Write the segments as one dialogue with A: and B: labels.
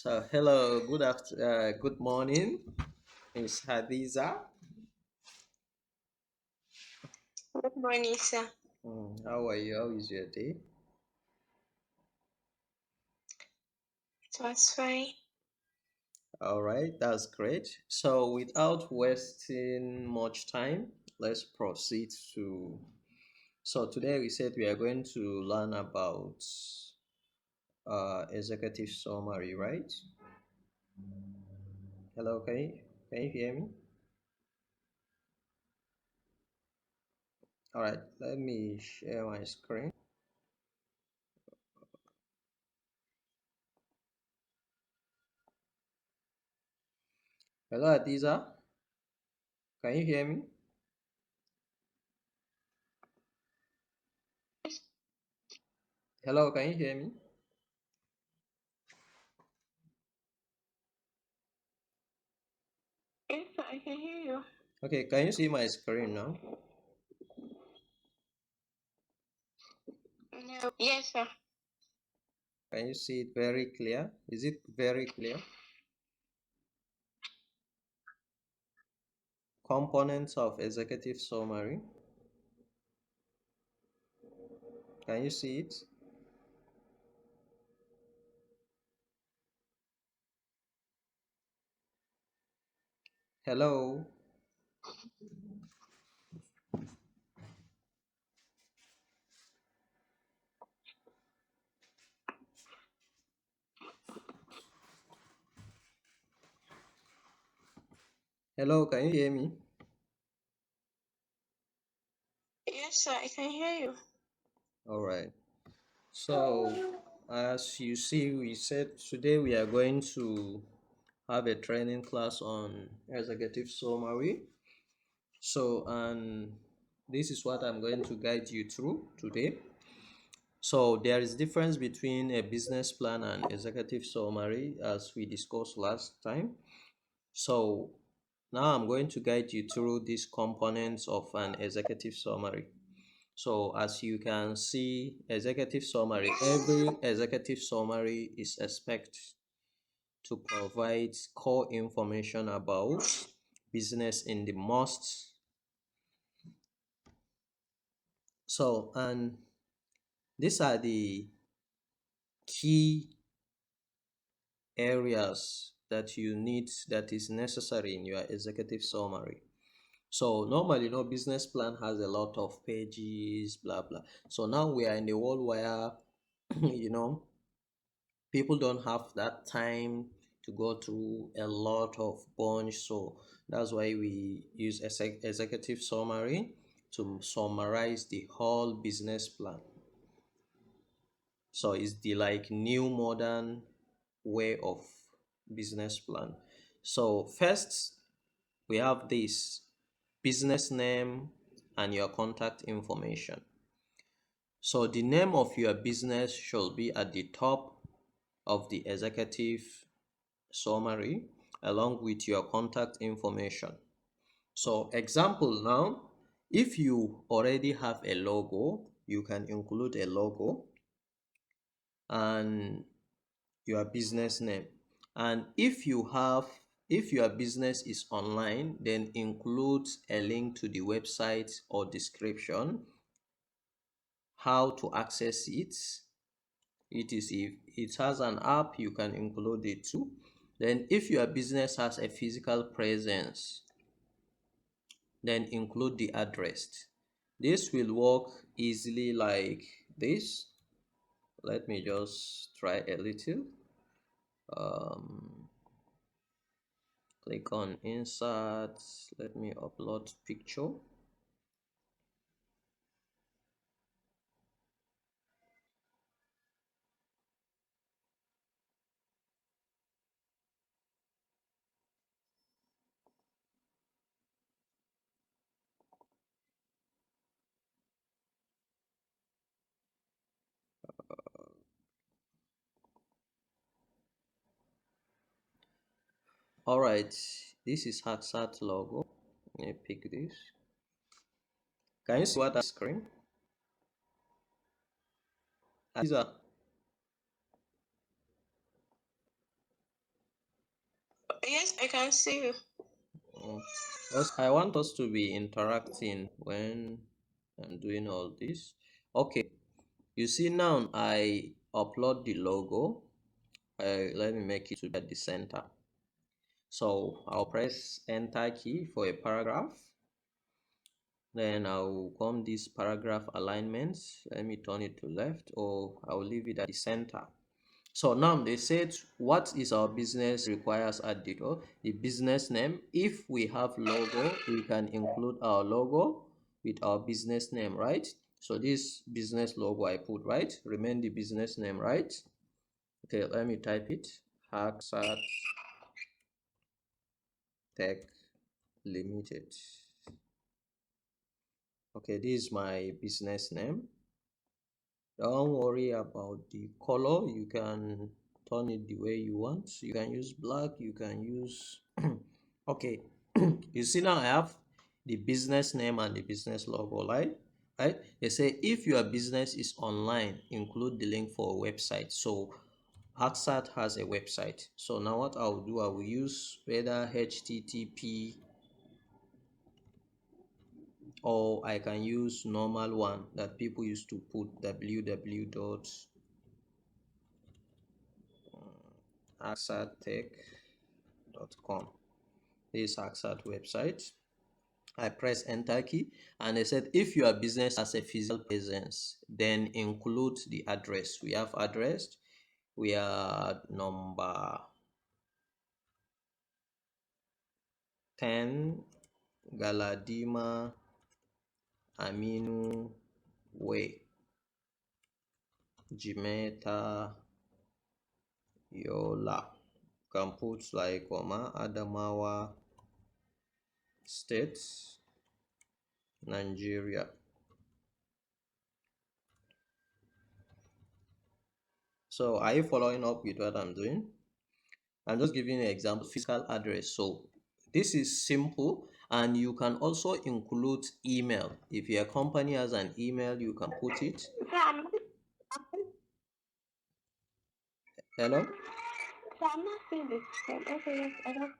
A: Hello, good morning, Miss Hadiza.
B: Good morning, sir.
A: How are you? How is your day?
B: It was fine.
A: All right, that's great. So, without wasting much time, let's proceed to. So, today we said we are going to learn about executive summary, right? Hello, can you hear me? All right, let me share my screen. Hello, Hadiza, can you hear me? Hello, can you hear me?
B: Yes, sir, I can hear you.
A: Okay, can you see my screen now?
B: No. Yes, sir.
A: Can you see it very clear? Is it very clear? Components of executive summary. Can you see it? Hello? Hello, can you hear me?
B: Yes, sir, I can hear you.
A: All right. So, as you see, we said today we are going to have a training class on executive summary. So, and this is what I'm going to guide you through today. So there is difference between a business plan and executive summary as we discussed last time. So now I'm going to guide you through these components of an executive summary. So as you can see, executive summary, every executive summary is expected to provide core information about business in the most. So, and these are the key areas that you need that is necessary in your executive summary. So normally, business plan has a lot of pages, blah blah. So now we are in a world where you know people don't have that time to go through a lot of bunch. So that's why we use executive summary to summarize the whole business plan. So it's the like new modern way of business plan. So first we have this business name and your contact information. So the name of your business should be at the top of the executive summary along with your contact information. So example now, if you already have a logo, you can include a logo and your business name. And if your business is online, then include a link to the website or description, how to access it. It is if it has an app, you can include it too. Then if your business has a physical presence, then include the address. This will work easily like this. Let me just try a little. Um, Click on insert. Let me upload picture. All right, this is Hacksat logo. Let me pick this. Can you see what I screen? These are
B: Yes, I can see you.
A: Mm. I want us to be interacting when I'm doing all this. Okay, you see now I upload the logo. Let me make it to be at the center. So I'll press enter key for a paragraph. Then I'll come this paragraph alignment. Let me turn it to left, or I'll leave it at the center. So now they said, what is our business requires editor? The business name. If we have logo, we can include our logo with our business name, right? So this business logo I put, right? Remain the business name, right? Okay, let me type it. Hacksat Tech Limited. Okay, this is my business name. Don't worry about the color. You can turn it the way you want. You can use black, you can use okay. You see now I have the business name and the business logo, right? They say if your business is online, include the link for a website. So Hacksat has a website. So now what I'll do, I will use whether HTTP, or I can use normal one that people used to put www.hacksattech.com. This Hacksat website. I press enter key and they said if your business has a physical presence, then include the address. We have address. We are number 10 Galadima Aminu Way, Jimeta Yola. Can put like Adamawa State, Nigeria. So are you following up with what I'm doing? I'm just giving you an example, physical address. So this is simple, and you can also include email. If your company has an email, you can put it. Hello?
B: I'm not seeing this. Okay, yes, I don't.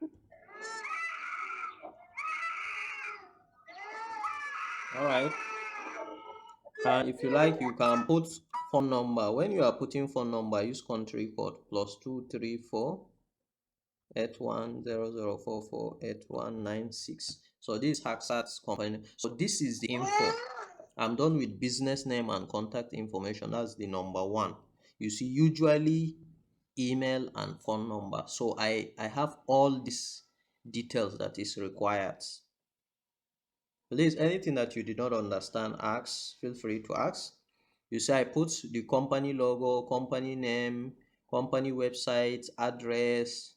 A: All right. And if you like, you can put phone number. When you are putting phone number, use country code +234 8100448196. So this is Hacksat's company. So this is the info. I'm done with business name and contact information. That's the number one. You see, usually email and phone number. So I have all these details that is required. Please, anything that you did not understand, ask. Feel free to ask. You see, I put the company logo, company name, company website, address,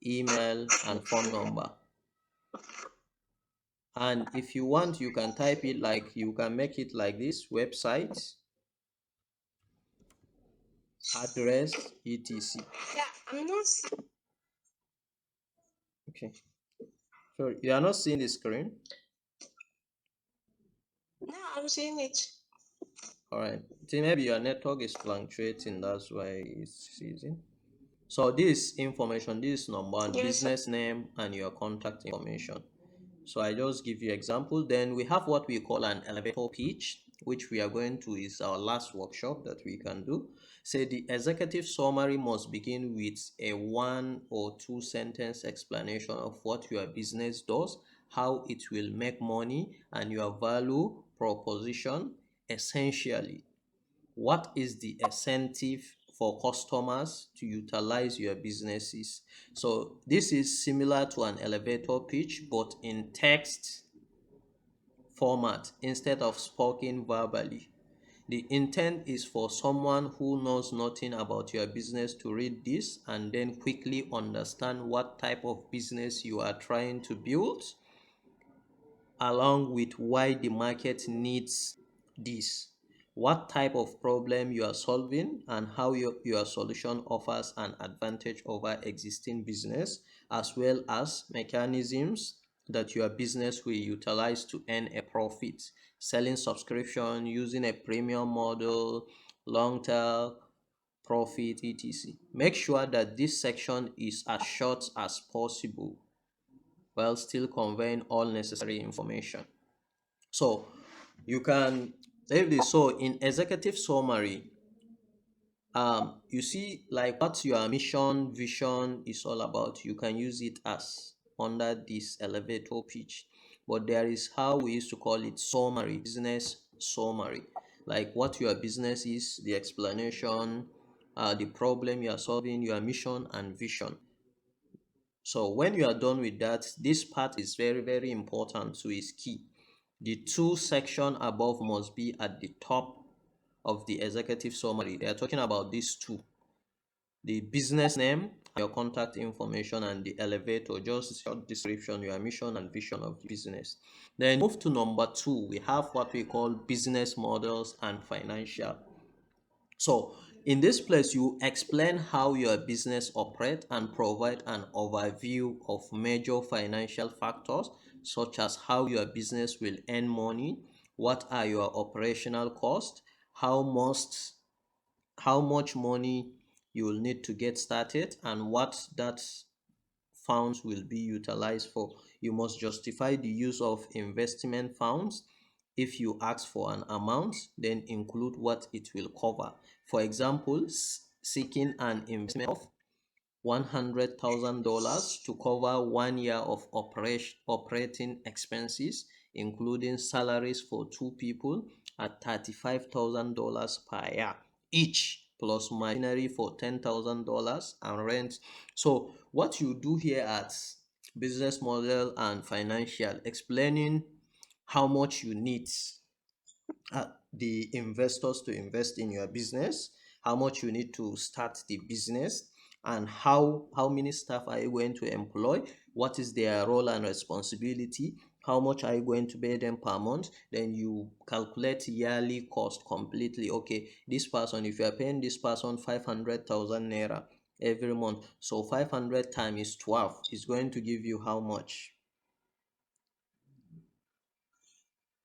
A: email, and phone number. And if you want, you can type it like, you can make it like this: website, address, etc.
B: Yeah, I'm not.
A: Okay. So you are not seeing the screen.
B: No, I'm seeing it.
A: All right. See, maybe your network is fluctuating. That's why it's freezing. So this information, this number and
B: Yes, sir.
A: business name and your contact information. So I just give you example. Then we have what we call an elevator pitch, which we are going to is our last workshop that we can do. Say the executive summary must begin with a 1 or 2 sentence explanation of what your business does, how it will make money, and your value proposition. Essentially, what is the incentive for customers to utilize your businesses? So this is similar to an elevator pitch, but in text format instead of spoken verbally. The intent is for someone who knows nothing about your business to read this and then quickly understand what type of business you are trying to build, along with why the market needs this, what type of problem you are solving, and how your solution offers an advantage over existing business, as well as mechanisms that your business will utilize to earn a profit: selling subscription, using a premium model, long term profit, etc. Make sure that this section is as short as possible while still conveying all necessary information. So you can leave this. So in executive summary, you see like what your mission vision is all about. You can use it as under this elevator pitch, but there is how we used to call it summary, business summary, like what your business is, the explanation, the problem you are solving, your mission and vision. So when you are done with that, this part is very, very important. So it's key. The two section above must be at the top of the executive summary. They are talking about these two: the business name, your contact information, and the elevator, just short description, your mission and vision of the business. Then move to number two. We have what we call business models and financial. So in this place, you explain how your business operates and provide an overview of major financial factors, such as how your business will earn money, what are your operational costs, how much how much money you will need to get started, and what that funds will be utilized for. You must justify the use of investment funds. If you ask for an amount, then include what it will cover. For example, seeking an investment of $100,000 to cover 1 year of operating expenses, including salaries for two people at $35,000 per year each, plus machinery for $10,000 and rent. So, what you do here at business model and financial, explaining how much you need the investors to invest in your business, how much you need to start the business, and how many staff are you going to employ, what is their role and responsibility, how much are you going to pay them per month. Then you calculate yearly cost completely. Okay, this person, if you are paying this person 500,000 naira every month, so 500 times 12 is going to give you how much,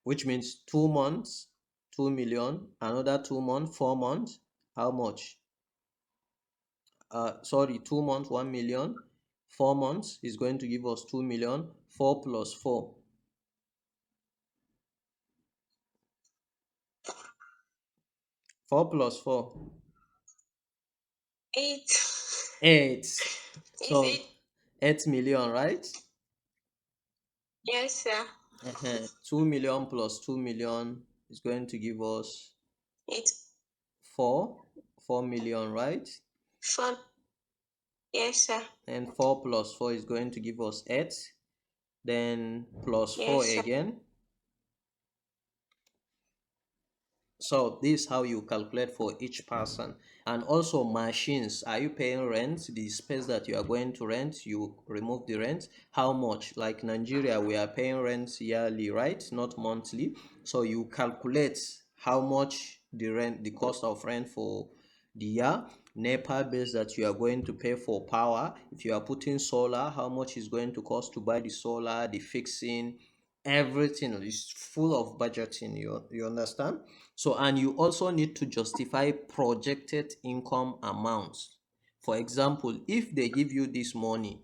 A: which means 2 months, 2 million, another 2 months, 4 months, how much? Sorry, 2 months, 1 million, 4 months is going to give us 2 million, 4 plus 4, 4 plus 4,
B: Eight.
A: 8.
B: Is
A: So
B: it?
A: 8 million, right?
B: Yes, sir.
A: 2 million plus 2 million is going to give us
B: It's
A: 4 million, right?
B: fun. Yes, sir.
A: And 4 plus 4 is going to give us 8, then plus 4
B: Yes, sir.
A: again. So this is how you calculate for each person. And also machines. Are you paying rent? The space that you are going to rent, you remove the rent. How much? Like Nigeria, we are paying rent yearly, right? Not monthly. So you calculate how much the rent, the cost of rent for the year. NEPA bills that you are going to pay for power. If you are putting solar, how much is going to cost to buy the solar, the fixing, everything is full of budgeting. You understand? So, and you also need to justify projected income amounts. For example, if they give you this money,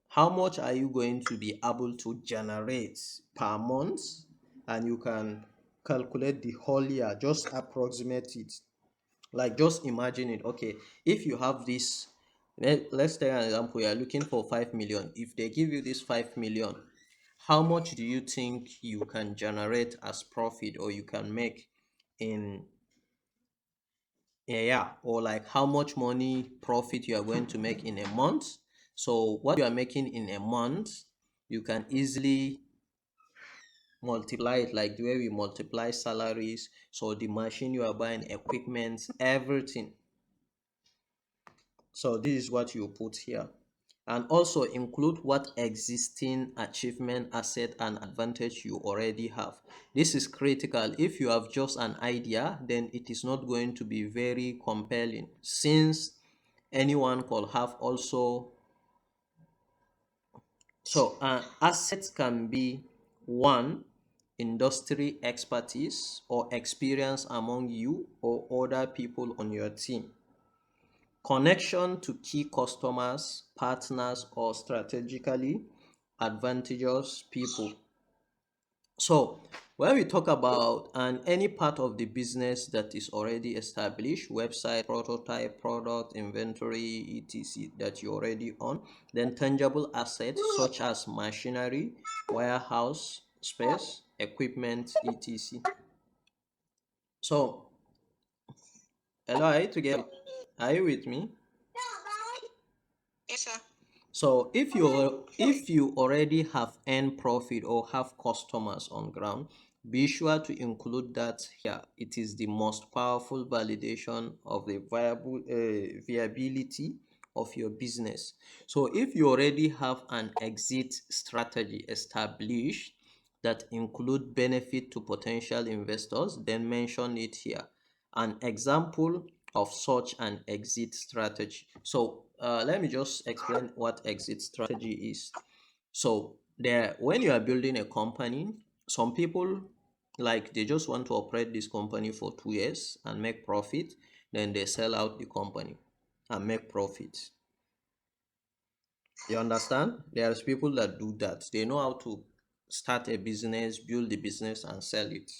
A: how much are you going to be able to generate per month? And you can calculate the whole year, just approximate it. Like just imagine it. Okay, if you have this, let's take an example, you are looking for 5 million. If they give you this 5 million, how much do you think you can generate as profit, or you can make in a year, or like how much money profit you are going to make in a month? So what you are making in a month, you can easily multiply it, like the way we multiply salaries. So the machine you are buying, equipment, everything. So this is what you put here. And also include what existing achievement, asset, and advantage you already have. This is critical. If you have just an idea, then it is not going to be very compelling, since anyone could have also. So assets can be one, industry expertise or experience among you or other people on your team. connection to key customers, partners, or strategically advantageous people. So, when we talk about any part of the business that is already established, website, prototype, product, inventory, etc., that you already own, then tangible assets such as machinery, warehouse space, equipment, etc. So, hello, are you together? Are you with me?
B: Yes, sir.
A: So if you already have earned profit or have customers on ground, be sure to include that here. It is the most powerful validation of the viability of your business. So if you already have an exit strategy established that include benefit to potential investors, then mention it here. An example of such an exit strategy. So let me just explain what exit strategy is. So there, when you are building a company, some people like they just want to operate this company for 2 years and make profit, then they sell out the company and make profit. You understand? There's people that do that. They know how to start a business, build the business, and sell it.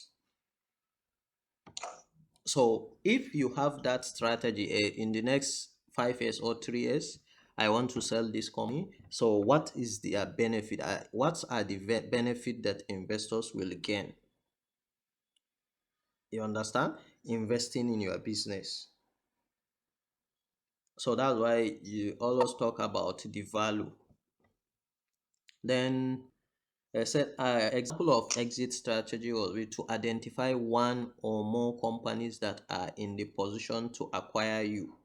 A: So if you have that strategy in the next 5 years or 3 years, I want to sell this company. So what is the benefit? What are the benefit that investors will gain? You understand? Investing in your business. So that's why you always talk about the value. Then I said example of exit strategy will be to identify one or more companies that are in the position to acquire you,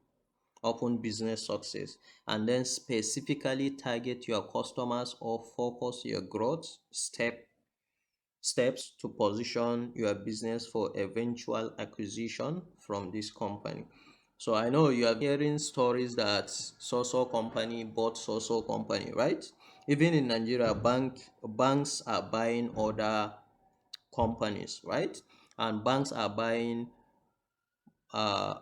A: open business success, and then specifically target your customers or focus your growth steps to position your business for eventual acquisition from this company. So I know you are hearing stories that so company bought so company, right? Even in Nigeria, banks are buying other companies, right? And banks are buying uh,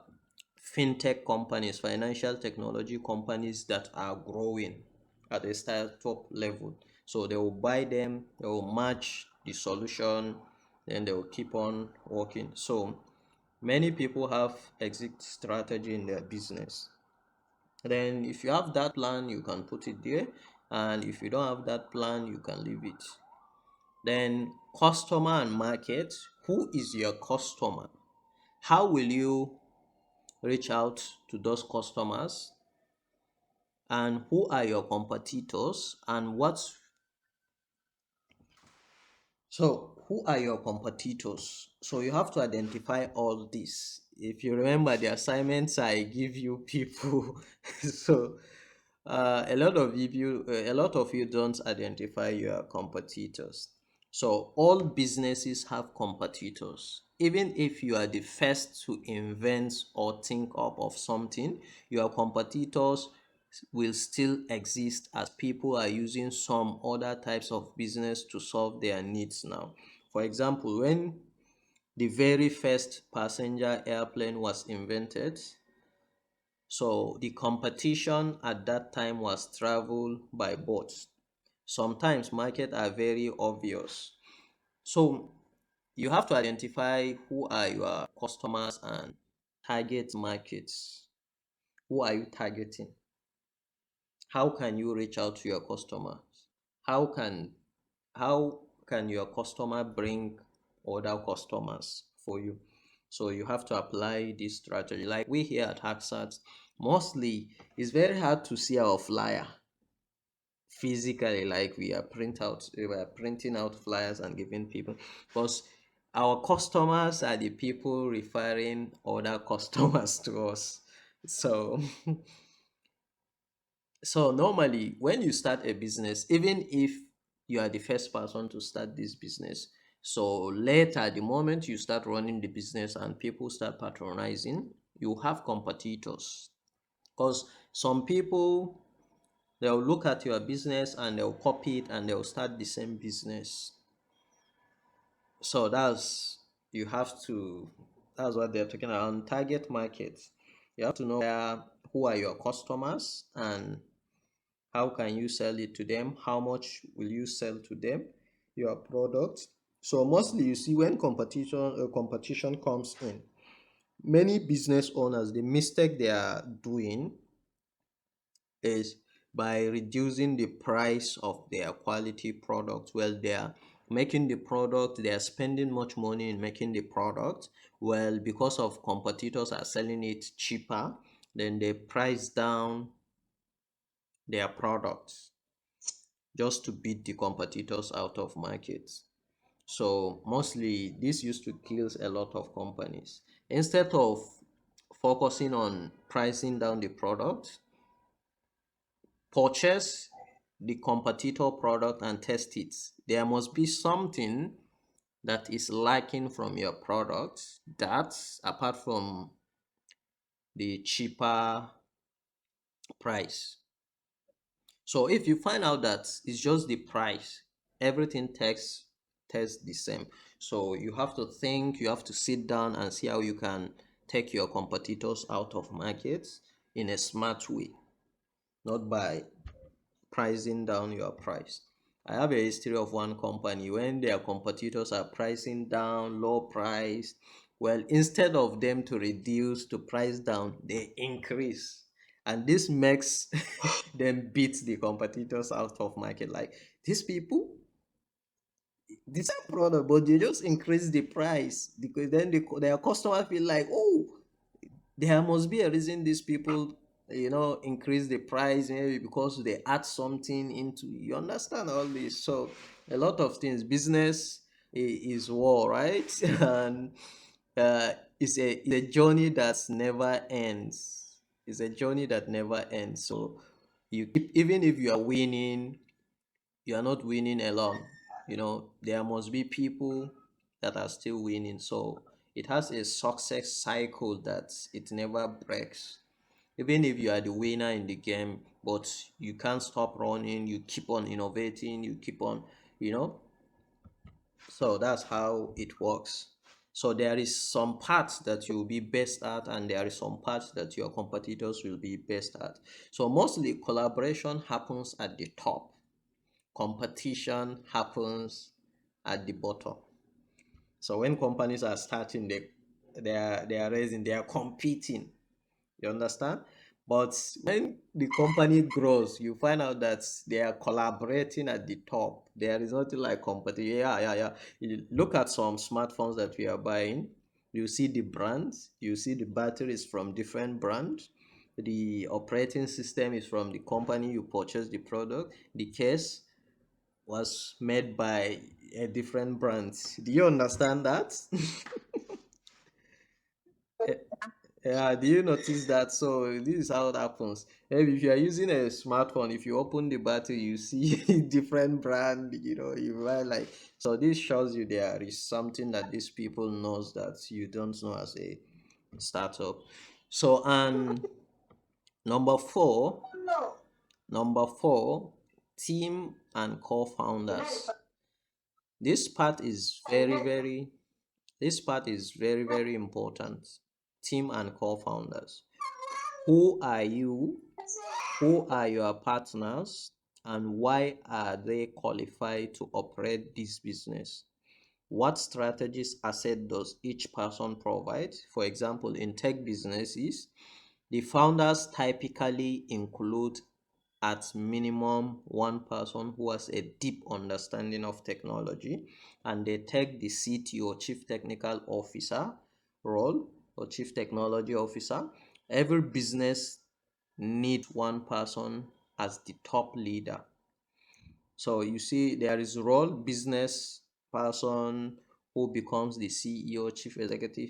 A: fintech companies, financial technology companies that are growing at a startup level. So they will buy them, they will match the solution, then they will keep on working. So many people have exit strategy in their business. Then if you have that plan, you can put it there. And if you don't have that plan, you can leave it. Then customer and market. Who is your customer? How will you reach out to those customers, and who are your competitors, and who are your competitors? So you have to identify all this. If you remember the assignments I give you people, so a lot of you don't identify your competitors. So all businesses have competitors. Even if you are the first to invent or think up of something, your competitors will still exist as people are using some other types of business to solve their needs now. For example, when the very first passenger airplane was invented, so the competition at that time was travel by boats. Sometimes markets are very obvious. So you have to identify who are your customers and target markets. Who are you targeting? How can you reach out to your customers? How can how can your customer bring other customers for you? So you have to apply this strategy. Like we here at Hacksat, mostly it's very hard to see our flyer physically, like we are printing out flyers and giving people, because our customers are the people referring other customers to us. So so normally when you start a business, even if you are the first person to start this business, so later the moment you start running the business and people start patronizing, you have competitors. Because some people, they'll look at your business and they'll copy it and they'll start the same business. So that's what they're talking about. Target markets, you have to know who are your customers and how can you sell it to them, how much will you sell to them your product. So mostly you see when competition comes in, many business owners, the mistake they are doing is by reducing the price of their quality product. Well, they are making the product, they are spending much money in making the product. Well, because of competitors are selling it cheaper, then they price down their products just to beat the competitors out of markets. So mostly this used to kill a lot of companies. Instead of focusing on pricing down the product, purchase the competitor product and test it. There must be something that is lacking from your product, that apart from the cheaper price. So if you find out that it's just the price, everything tastes the same. So you have to think, you have to sit down and see how you can take your competitors out of markets in a smart way, not by pricing down your price. I have a history of one company when their competitors are pricing down, low price. Well, instead of them to reduce to price down, they increase. And this makes them beat the competitors out of market. Like these people, the same product, but they just increase the price because then their customer feel like, oh, there must be a reason these people increase the price, maybe because they add something into, you understand all this. So a lot of things, business is war, right? And it's a journey that never ends. It's a journey that never ends. So you keep, even if you are winning, you are not winning alone. There must be people that are still winning. So it has a success cycle that it never breaks. Even if you are the winner in the game, but you can't stop running, you keep on innovating, you keep on, you know. So that's how it works. So there is some parts that you'll be best at, and there is some parts that your competitors will be best at. So mostly collaboration happens at the top, competition happens at the bottom. So when companies are starting, they are raising, they are competing. You understand? But when the company grows, you find out that they are collaborating at the top. There is nothing like competition. Yeah, yeah, yeah. You look at some smartphones that we are buying. You see the brands. You see the batteries from different brands. The operating system is from the company you purchased the product. The case was made by a different brand. Do you understand that? Yeah, do you notice that? So this is how it happens. Maybe if you are using a smartphone, if you open the battery, you see different brand, you buy like, so this shows you there is something that these people knows that you don't know as a startup. So and number four, number four, team and co-founders. This part is very important. Team and co-founders. Who are you? Who are your partners? And why are they qualified to operate this business? What strategies asset does each person provide? For example, in tech businesses, the founders typically include at minimum one person who has a deep understanding of technology, and they take the CTO, Chief Technical Officer role, or Chief Technology Officer. Every business needs one person as the top leader. So you see, there is role business person who becomes the CEO, chief executive,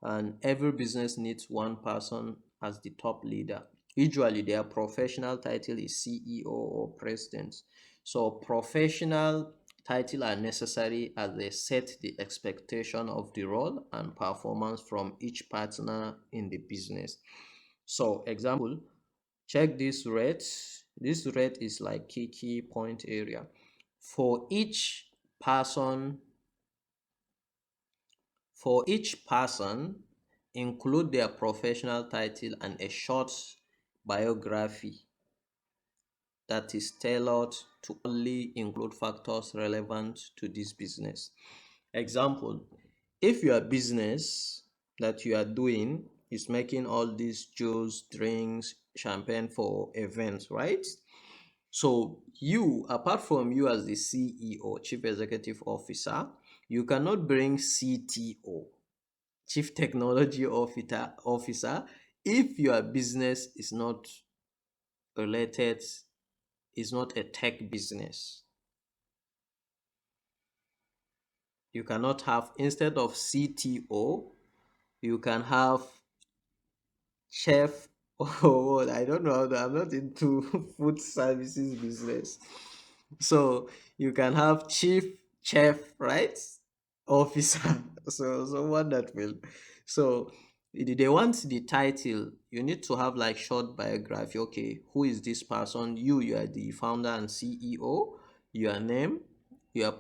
A: and every business needs one person as the top leader. Usually, their professional title is CEO or president. So professional title are necessary as they set the expectation of the role and performance from each partner in the business. So example, check this rate. This rate is like key point area. For each person, include their professional title and a short biography that is tailored to only include factors relevant to this business. Example, if your business that you are doing is making all these juice, drinks, champagne for events, right? So you, apart from you as the CEO, Chief Executive Officer, you cannot bring CTO, Chief Technology Officer, if your business is not related, is not a tech business. You cannot have, instead of CTO, you can have chef. Oh, I don't know. I'm not into food services business. So you can have chief chef, right? Officer. So someone that will. So they want the title. You need to have like short biography. Okay, who is this person? You are the founder and CEO. Your name, your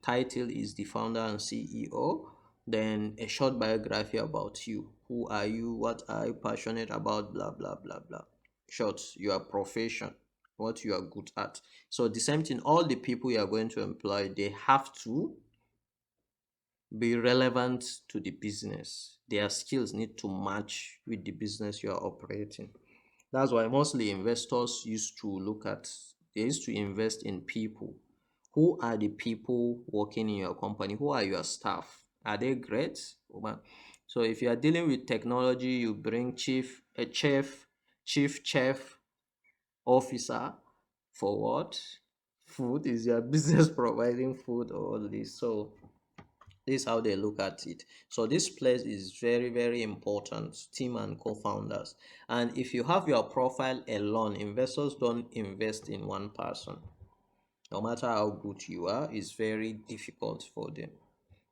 A: title is the founder and CEO. Then a short biography about you. Who are you? What are you passionate about? Blah blah blah blah. Short, your profession, what you are good at. So the same thing, all the people you are going to employ, they have to be relevant to the business. Their skills need to match with the business you are operating. That's why mostly investors used to look at, they used to invest in people. Who are the people working in your company? Who are your staff? Are they great? So if you are dealing with technology, you bring chief chef officer for what? Food. Is your business providing food or all this? So this is how they look at it. So this place is very, very important, team and co-founders. And if you have your profile alone, investors don't invest in one person. No matter how good you are, it's very difficult for them,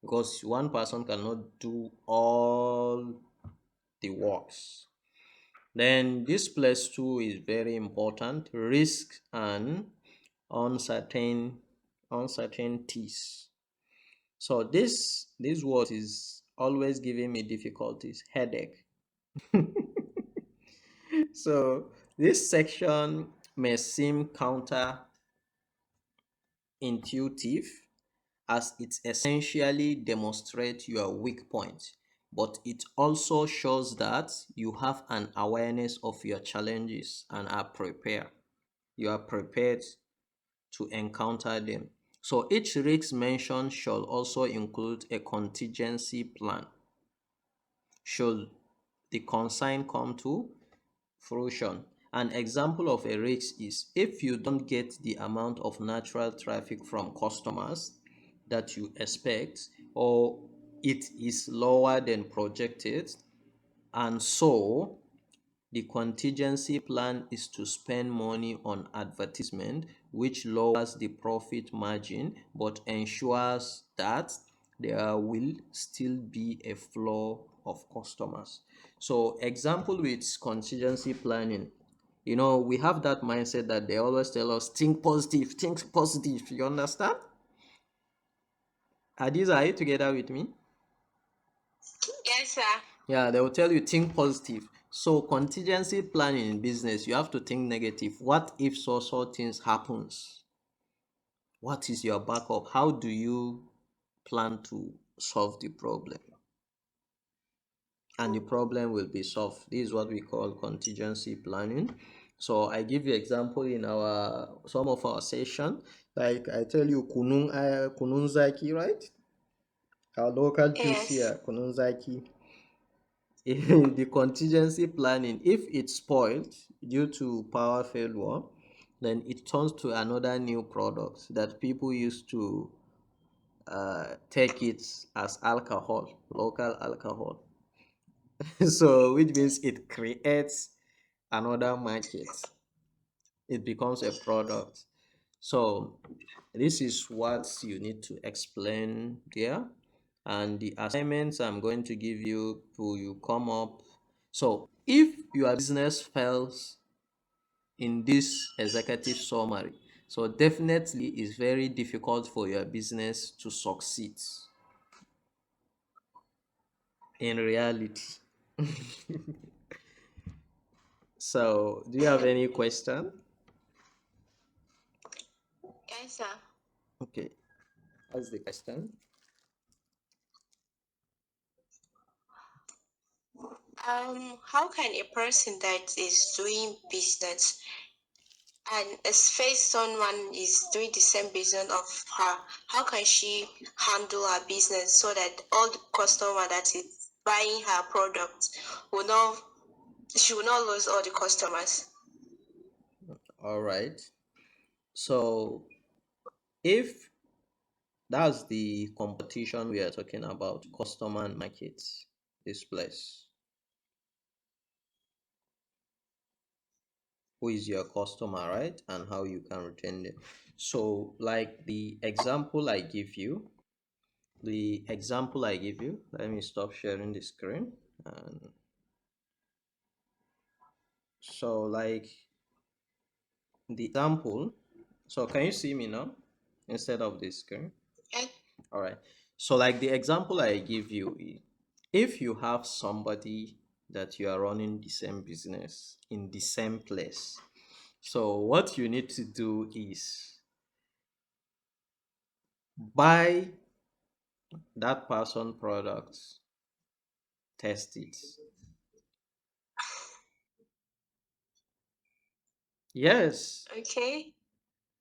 A: because one person cannot do all the works. Then this place too is very important, risk and uncertain uncertainties. So this word is always giving me difficulties, headache. So this section may seem counterintuitive, as it essentially demonstrates your weak point, but it also shows that you have an awareness of your challenges and are prepared. You are prepared to encounter them. So each risk mentioned shall also include a contingency plan should the consign come to fruition. An example of a risk is if you don't get the amount of natural traffic from customers that you expect, or it is lower than projected, and so the contingency plan is to spend money on advertisement, which lowers the profit margin but ensures that there will still be a flow of customers. So, example with contingency planning, we have that mindset that they always tell us think positive, think positive. You understand? Adiza, are you together with me?
B: Yes, sir.
A: Yeah, they will tell you think positive. So contingency planning in business, you have to think negative. What if so things happens? What is your backup? How do you plan to solve the problem? And the problem will be solved. This is what we call contingency planning. So I give you example in our some of our session. Like I tell you, kunun zaki, right? Our local juice
B: Yes.
A: here, kunun zaki. The contingency planning, if it's spoiled due to power failure, then it turns to another new product that people used to take it as alcohol, local alcohol. So which means it creates another market, it becomes a product. So this is what you need to explain there. And the assignments I'm going to give you to you come up. So if your business fails in this executive summary, so definitely it's very difficult for your business to succeed in reality. So, do you have any question?
B: Yes, sir.
A: Okay, what's the question?
B: How can a person that is doing business and face someone is doing the same business of her, how can she handle her business so that all the customer that is buying her product will not she will not lose all the customers?
A: All right. So, if that's the competition we are talking about, customer and market, this place, who is your customer, right? And how you can retain them. So, like the example I give you, let me stop sharing the screen. And so, like the example, so can you see me now instead of the screen?
B: Yes.
A: All right. So, like the example I give you, if you have somebody that you are running the same business in the same place, so what you need to do is buy that person products, test it. Yes.
B: Okay.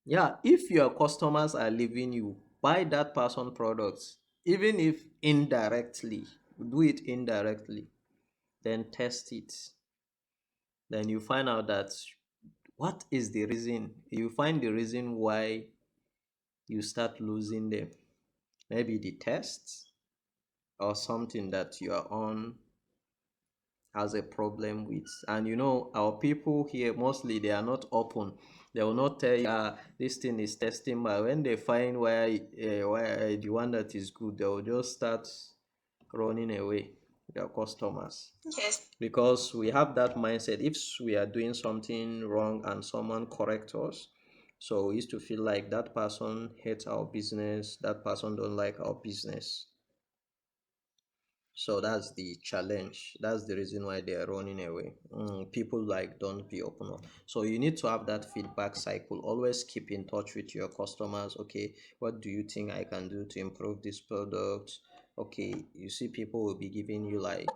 A: Yeah. If your customers are leaving you, buy that person products, even if indirectly, do it indirectly, then test it. Then you find out that what is the reason. You find the reason why you start losing them. Maybe the test or something that you are on has a problem with. And our people here mostly they are not open. They will not tell you, this thing is testing, but when they find why the one that is good, they will just start running away their customers.
B: Yes.
A: Because we have that mindset, if we are doing something wrong and someone corrects us, so we used to feel like that person hates our business, that person don't like our business. So that's the challenge. That's the reason why they are running away. People like don't be open up. So you need to have that feedback cycle. Always keep in touch with your customers. Okay, what do you think I can do to improve this product? Okay, you see, people will be giving you like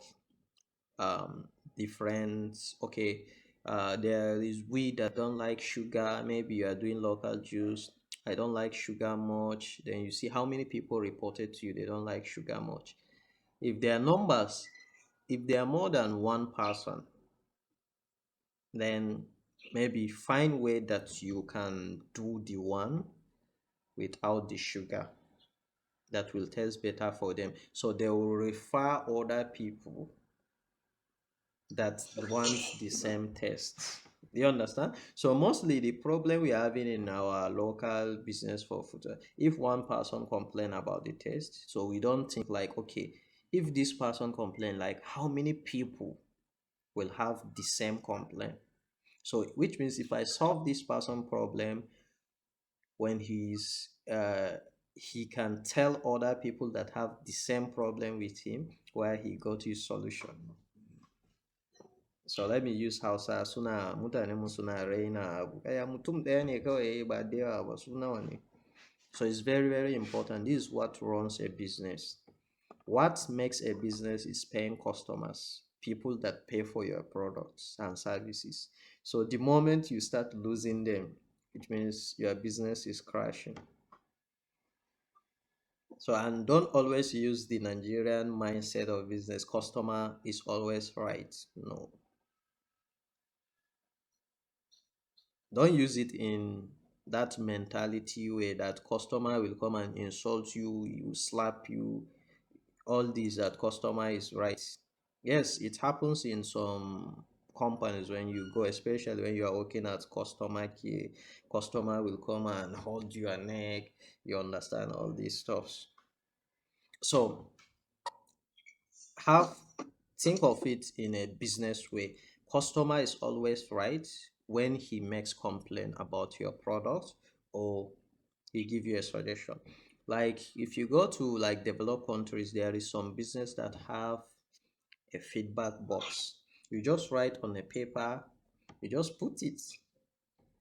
A: different. Okay, there is we that don't like sugar. Maybe you are doing local juice. I don't like sugar much. Then you see how many people reported to you they don't like sugar much. If there are numbers, if there are more than one person, then maybe find way that you can do the one without the sugar that will taste better for them. So they will refer other people that want the same taste. Do you understand? So mostly the problem we are having in our local business for food, if one person complain about the taste, so we don't think like, okay, if this person complain, like how many people will have the same complaint? So which means if I solve this person problem, when he can tell other people that have the same problem with him where he got his solution. So let me use Hausa, suna mutane mu suna raina abu. Kaya mutum ɗaya ne kawai ba da yawa ba, su nawa ne. So it's very, very important. This is what runs a business. What makes a business is paying customers, people that pay for your products and services. So the moment you start losing them, it means your business is crashing. So, and don't always use the Nigerian mindset of business. Customer is always right. No, don't use it in that mentality way that customer will come and insult you, you slap you, all these that customer is right. Yes, it happens in some companies when you go, especially when you are working at customer care. Customer will come and hold your neck. You understand all these stuffs. So have think of it in a business way. Customer is always right when he makes complaint about your product or he give you a suggestion. Like if you go to like developed countries, there is some business that have a feedback box. You just write on a paper, You just put it.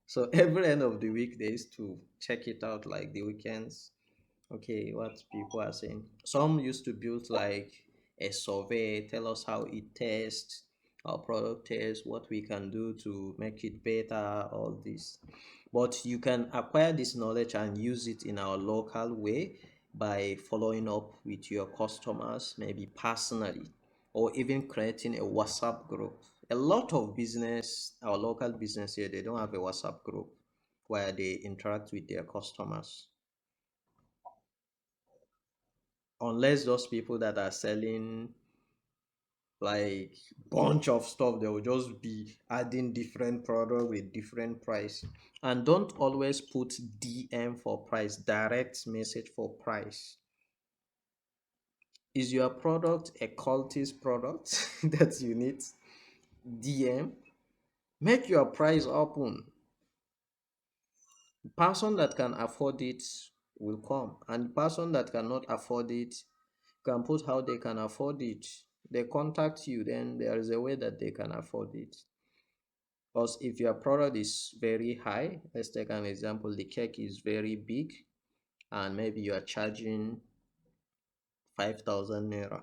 A: So every end of the week, they used to check it out, like the weekends. Okay, what people are saying. Some used to build like a survey, tell us how it tests, our product tests, what we can do to make it better, all this. But you can acquire this knowledge and use it in our local way by following up with your customers, maybe personally, or even creating a WhatsApp group. A lot of business, our local business here, they don't have a WhatsApp group where they interact with their customers, unless those people that are selling like bunch of stuff, they will just be adding different product with different price. And don't always put DM for price, direct message for price. Is your product a cultist product that you need DM? Make your price open. The person that can afford it will come, and the person that cannot afford it can put how they can afford it. They contact you, then there is a way that they can afford it. Because if your product is very high, let's take an example, the cake is very big and maybe you are charging 5,000 naira.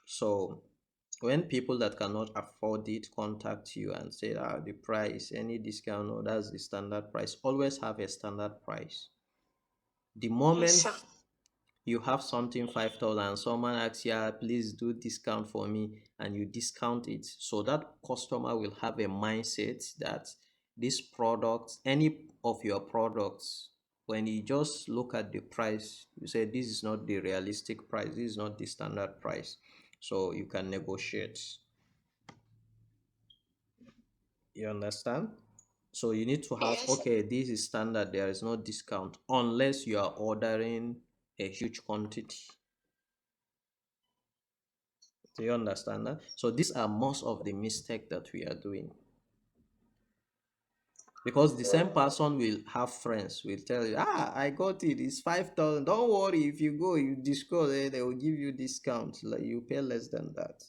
A: So when people that cannot afford it contact you and say, the price, any discount, no, that's the standard price. Always have a standard price. The
B: Yes,
A: moment
B: sir.
A: you have something 5,000 and someone asks, yeah, please do discount for me, and you discount it, so that customer will have a mindset that this product, any of your products, when you just look at the price, you say this is not the realistic price, this is not the standard price, so you can negotiate. You understand? So you need to have,
B: Yes.
A: okay, this is standard, there is no discount unless you are ordering a huge quantity. Do you understand that? So these are most of the mistake that we are doing. Because the same person will have friends, will tell you, I got it, it's 5,000. Don't worry, if you go, you discuss, they will give you discount. Like you pay less than that.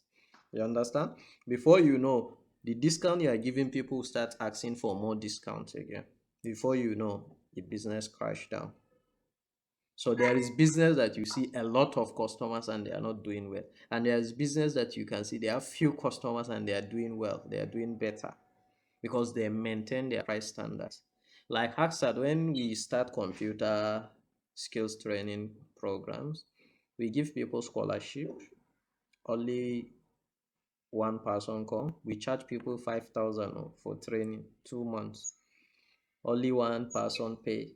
A: You understand? Before you know, the discount you are giving, people start asking for more discount again. Before you know, the business crash down. So there is business that you see a lot of customers and they are not doing well. And there is business that you can see they have few customers and they are doing well. They are doing better because they maintain their price standards. Like Hacksat, when we start computer skills training programs, we give people scholarship. Only one person come. We charge people 5,000 for training, 2 months. Only one person pay.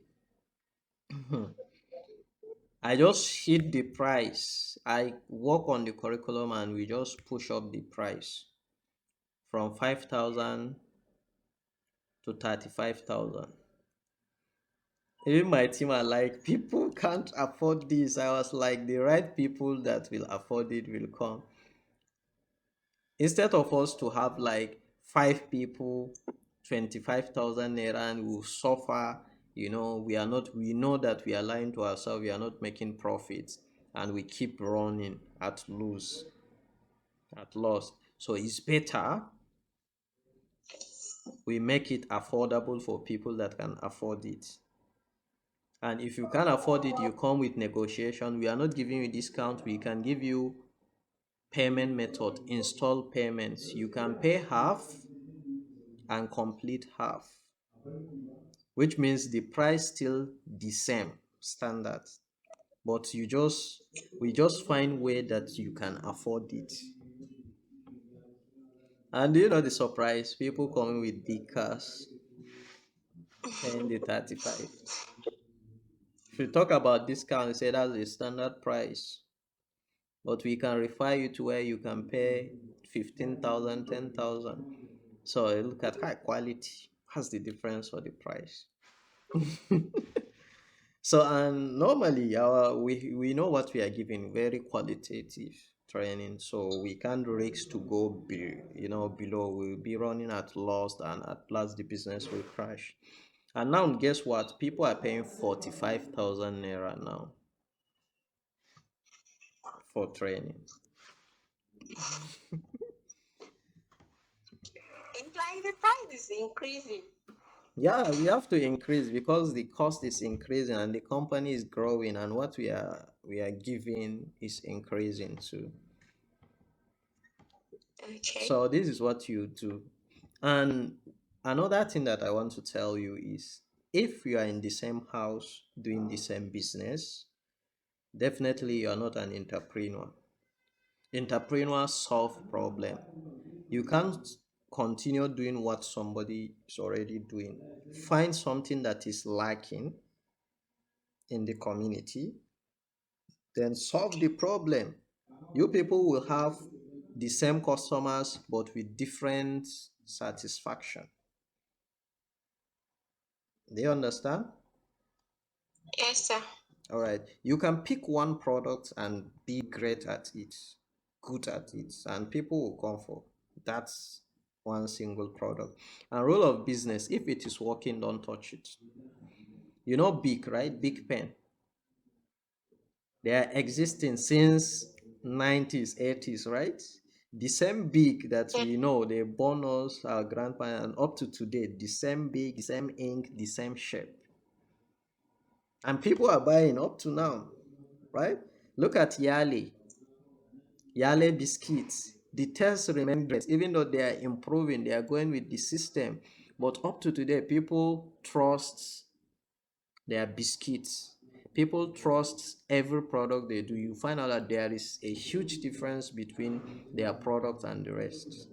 A: I just hit the price. I work on the curriculum and we just push up the price from 5,000 to 35,000. Even my team are like, people can't afford this. I was like, the right people that will afford it will come. Instead of us to have like five people, 25,000 naira, and we'll suffer, we know that we are lying to ourselves, we are not making profits, and we keep running at loss. So it's better we make it affordable for people that can afford it. And if you can't afford it, you come with negotiation. We are not giving you discount. We can give you payment method, install payments. You can pay half and complete half, which means the price still the same standard, but we just find way that you can afford it. And you know the surprise, people coming with big cars paying the 35. If you talk about discount, you say that's the standard price, but we can refer you to where you can pay 15,000, 10,000. So you look at high quality. What's the difference for the price? So and normally we know what we are giving, very qualitative training. So we can't risk to go below. We'll be running at loss and at last the business will crash. And now guess what? People are paying 45,000 naira now for training.
B: It's like the price is increasing.
A: Yeah, we have to increase because the cost is increasing and the company is growing, and what we are giving is increasing too.
B: Okay.
A: So this is what you do. And another thing that I want to tell you is, if you are in the same house doing the same business, definitely you are not an entrepreneur. Entrepreneurs solve problem. You can't continue doing what somebody is already doing. Find something that is lacking in the community, then solve the problem. You people will have the same customers but with different satisfaction. Do you understand?
B: Yes, sir.
A: All right. You can pick one product and be great at it, good at it, and people will come for that's one single product. And rule of business, if it is working, don't touch it. You know Big, right? Big Pen. They are existing since 90s, 80s, right? The same Big that
B: Yes,
A: we know, they born us, our grandparents, and up to today, the same Big, the same ink, the same shape. And people are buying up to now, right? Look at Yale biscuits. The taste remains, even though they are improving, they are going with the system. But up to today, people trust their biscuits. People trust every product they do. You find out that there is a huge difference between their product and the rest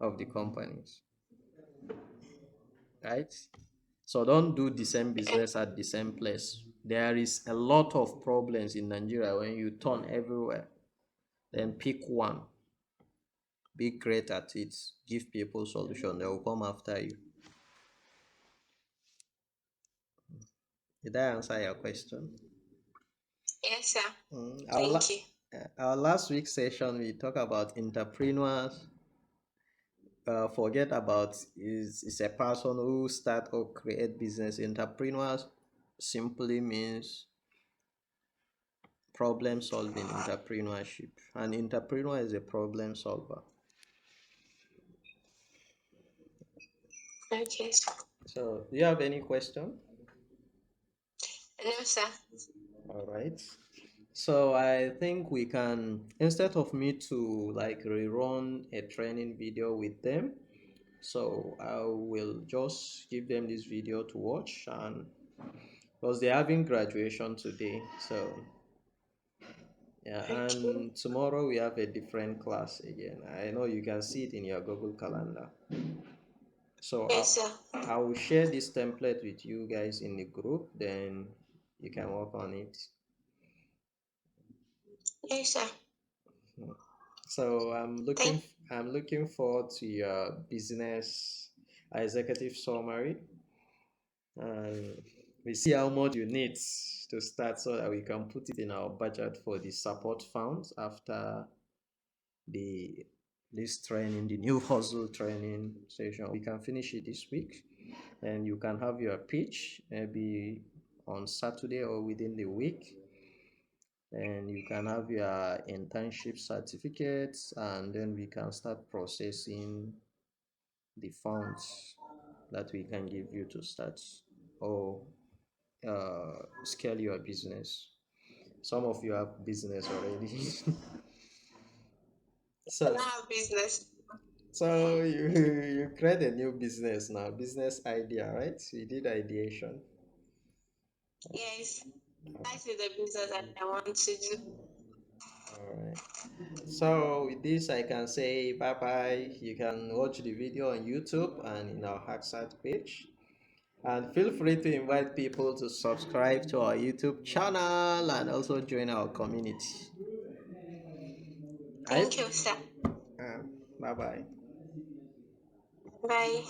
A: of the companies, right? So don't do the same
B: yes,
A: business at the same place. There is a lot of problems in Nigeria when you turn everywhere. Then pick one, be great at it, give people solution. They will come after you. Did I answer your question?
B: yes, sir.
A: Mm,
B: Thank you.
A: our last week session we talk about entrepreneurs. Forget about is a person who start or create business. Entrepreneurs simply means problem solving entrepreneurship. An entrepreneur is a problem solver.
B: Okay, sir.
A: So do you have any question?
B: No, sir.
A: All right. So I think we can, instead of me to like rerun a training video with them, so I will just give them this video to watch, and because they're having graduation today, so yeah,
B: Okay.
A: and tomorrow we have a different class again. I know you can see it in your Google Calendar. So
B: Yes, sir.
A: I will share this template with you guys in the group, then you can work on it.
B: Yes, sir.
A: So
B: Thank.
A: I'm looking forward to your business executive summary, and we see how much you need to start so that we can put it in our budget for the support funds after the this training, the new hustle training session. We can finish it this week, and you can have your pitch maybe on Saturday or within the week, and you can have your internship certificates, and then we can start processing the funds that we can give you to start or scale your business. Some of you have business already. so
B: Now business.
A: so you create a new business now, business idea, right? So you did ideation.
B: Yes, that is the business that I want to do.
A: All right. So with this, I can say bye bye. You can watch the video on YouTube and in our Hacksat page. And feel free to invite people to subscribe to our YouTube channel and also join our community. Right?
B: Thank you, sir.
A: Bye bye.
B: Bye.